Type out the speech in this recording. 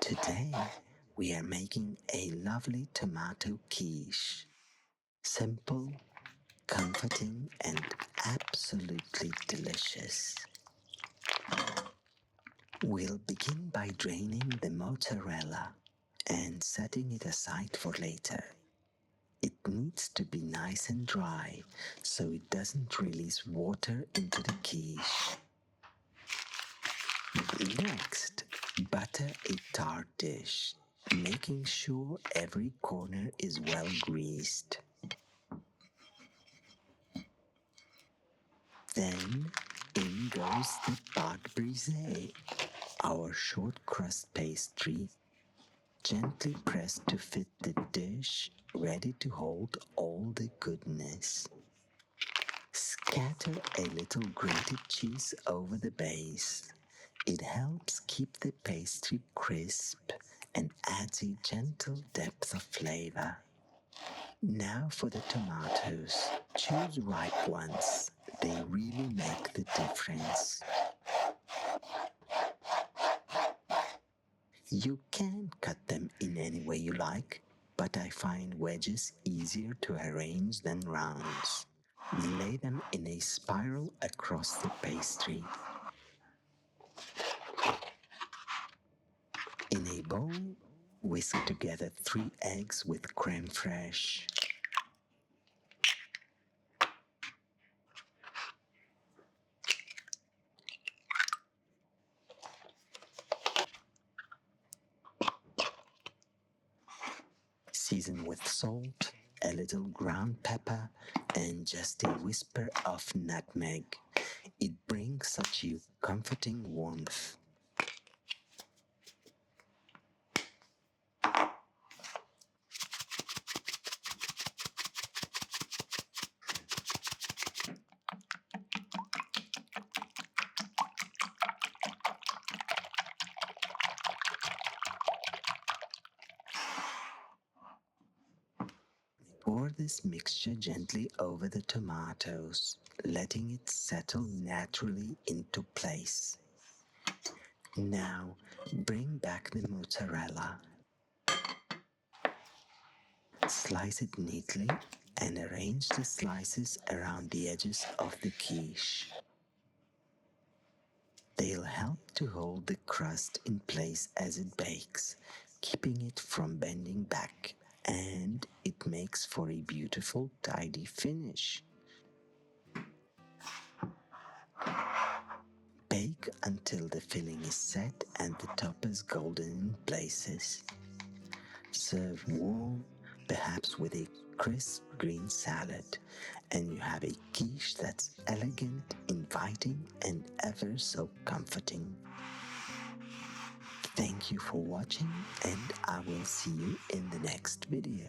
Today we are making a lovely tomato quiche. Simple, comforting and absolutely delicious. We'll begin by draining the mozzarella and setting it aside for later. It needs to be nice and dry so it doesn't release water into the quiche. Next, butter a tart dish, making sure every corner is well greased. Then, in goes the pâte brisée, our short crust pastry, gently pressed to fit the dish, ready to hold all the goodness. Scatter a little grated cheese over the base. It helps keep the pastry crisp and adds a gentle depth of flavor. Now for the tomatoes. Choose ripe ones. They really make the difference. You can cut them in any way you like, but I find wedges easier to arrange than rounds. Lay them in a spiral across the pastry. In a bowl, whisk together 3 eggs with crème fraîche. Season with salt, a little ground pepper, and just a whisper of nutmeg. It brings such a comforting warmth. Pour this mixture gently over the tomatoes, letting it settle naturally into place. Now, bring back the mozzarella. Slice it neatly and arrange the slices around the edges of the quiche. They'll help to hold the crust in place as it bakes, keeping it from bending back, and it makes for a beautiful, tidy finish. Bake until the filling is set and the top is golden in places. Serve warm, perhaps with a crisp green salad, and you have a quiche that's elegant, inviting, and ever so comforting. Thank you for watching, and I will see you in the next video.